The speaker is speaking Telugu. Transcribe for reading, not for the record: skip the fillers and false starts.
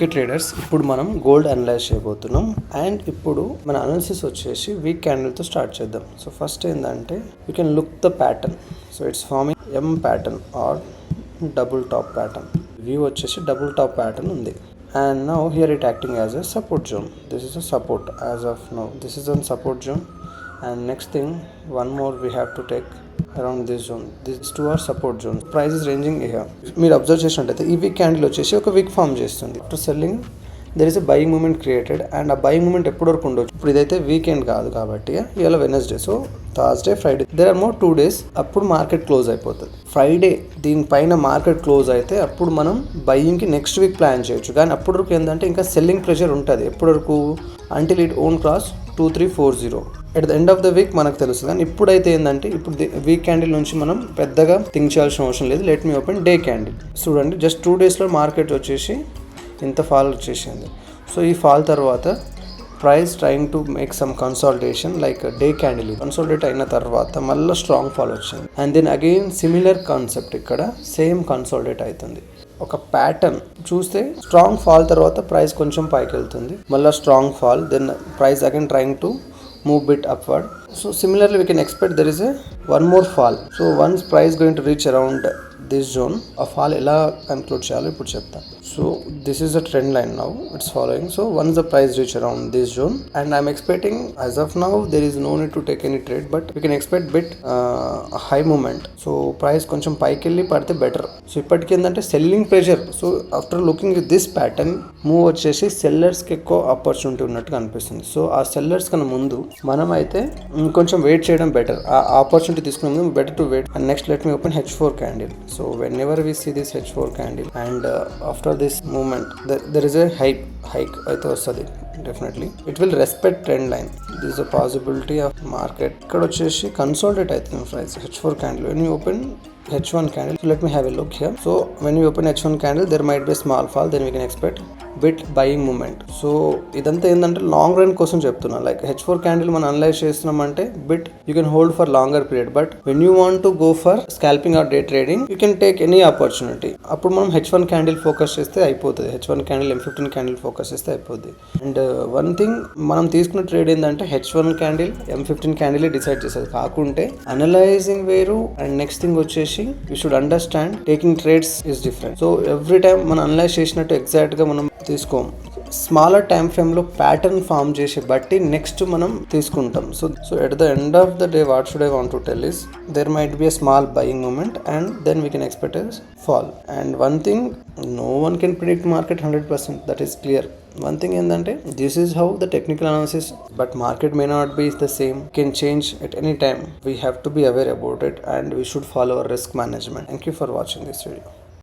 ఓకే ట్రేడర్స్, ఇప్పుడు మనం గోల్డ్ అనలైజ్ చేయబోతున్నాం. అండ్ ఇప్పుడు మన అనాలిసిస్ వచ్చేసి వీక్ క్యాండిల్తో స్టార్ట్ చేద్దాం. సో ఫస్ట్ ఏంటంటే you can look the pattern. So it's forming M pattern or double top pattern. View వచ్చేసి డబుల్ టాప్ ప్యాటర్న్ ఉంది. And now here it acting as a support zone. This is a support as of now. This is an support zone. And next thing, one more we have to take around this zone. These two are support zones. Price is ranging here. మీరు అబ్జర్వ్ చేసినట్టయితే ఈ వీక్ క్యాండిల్ వచ్చేసి ఒక వీక్ ఫామ్ చేస్తుంది. After selling there is a buying moment created. And ఆ బయింగ్ మూమెంట్ ఎప్పటి వరకు ఉండొచ్చు. ఇప్పుడు ఇదైతే వీకెండ్ కాదు కాబట్టి ఇవాళ Wednesday. So Thursday, Friday, there are more 2 days. అప్పుడు మార్కెట్ క్లోజ్ అయిపోతుంది. ఫ్రైడే దీనిపైన మార్కెట్ క్లోజ్ అయితే అప్పుడు మనం బయింగ్కి నెక్స్ట్ వీక్ ప్లాన్ చేయొచ్చు. కానీ అప్పటి వరకు ఏంటంటే ఇంకా సెల్లింగ్ ప్రెషర్ ఉంటుంది. ఎప్పటి వరకు? Until it own cross 2340. At the end of the week మనకు తెలుస్తుంది. కానీ ఇప్పుడైతే ఏంటంటే ఇప్పుడు వీక్ క్యాండిల్ నుంచి మనం పెద్దగా థింక్ చేయాల్సిన అవసరం లేదు. Let me open day candle. చూడండి, జస్ట్ 2 daysలో మార్కెట్ వచ్చేసి ఇంత ఫాల్ వచ్చేసింది. సో ఈ ఫాల్ తర్వాత price trying to make some consolidation like day candle. Consolidate అయిన తర్వాత మళ్ళీ స్ట్రాంగ్ ఫాల్ వచ్చింది. And then again similar concept ఇక్కడ సేమ్ కన్సాలిడేట్ అవుతుంది. ఒక ప్యాటర్న్ చూస్తే స్ట్రాంగ్ ఫాల్ తర్వాత ప్రైస్ కొంచెం పైకి వెళ్తుంది, మళ్ళీ strong fall, then price again trying to move bit upward. So similarly we can expect there is a one more fall. So once price going to reach around this zone, a fall ela conclude cheyalo ippudu chepta. So this is a trend line now, it's following. So once the price reach around this zone, and I'm expecting as of now there is no need to take any trade, but we can expect bit high movement. So price koncham paiki elli padthe better. So ippatiki endante selling pressure. So after looking at this pattern, move వచ్చేసి సెల్లర్స్ కి ఎక్కువ ఆపర్చునిటీ ఉన్నట్టుగా అనిపిస్తుంది. సో ఆ సెల్లర్స్ కన్నా ముందు మనం అయితే కొంచెం వెయిట్ చేయడం బెటర్. ఆ ఆపర్చునిటీ తీసుకునే ముందు better to wait. And next let me open H4 candle. So whenever we see this H4 candle and after this moment there is a hike అయితే వస్తుంది. Definitely it will respect trend line. This is a possibility of market. ఇక్కడ వచ్చేసి కన్సాలిడేట్ అవుతుంది price H4 candle. When you open H1 candle, so let me have a look here. So when you open H1 candle, there might be a small fall, then we can expect bit buying movement. So ఇదంతా ఏంటంటే లాంగ్ రన్ కోసం చెప్తున్నా. లైక్ H4 క్యాండిల్ మనం అనలైజ్ చేస్తున్నామంటే bit you can hold for longer period. But when you want to go for scalping or day trading, you can take any opportunity. అప్పుడు మనం H1 క్యాండిల్ ఫోకస్ చేస్తే అయిపోతుంది. H1 candle, M15 candle focus చేస్తే అయిపోద్ది. అండ్ వన్ థింగ్, మనం తీసుకున్న ట్రేడ్ ఏంటంటే H1 candle, M15 candle decide చేసేది కాకుంటే అనలైజింగ్ వేరు. అండ్ నెక్స్ట్ థింగ్ వచ్చేసి you should understand taking trades is different. So every time మనం అనలైజ్ చేసినట్టు ఎగ్జాక్ట్ గా మనం తీసుకోం. స్మాలర్ టైం ఫ్రేమ్ లో ప్యాటర్న్ ఫామ్ చేసే బట్టి నెక్స్ట్ మనం తీసుకుంటాం. So at the end of the day what should I want to tell is there might be a small buying movement and then we can expect a fall. And one thing, no one can predict market 100%, that is clear. One thing ఏంటంటే this is how the technical analysis, but market may not be the same, can change at any time. We have to be aware about it and we should follow our risk management. Thank you for watching this video.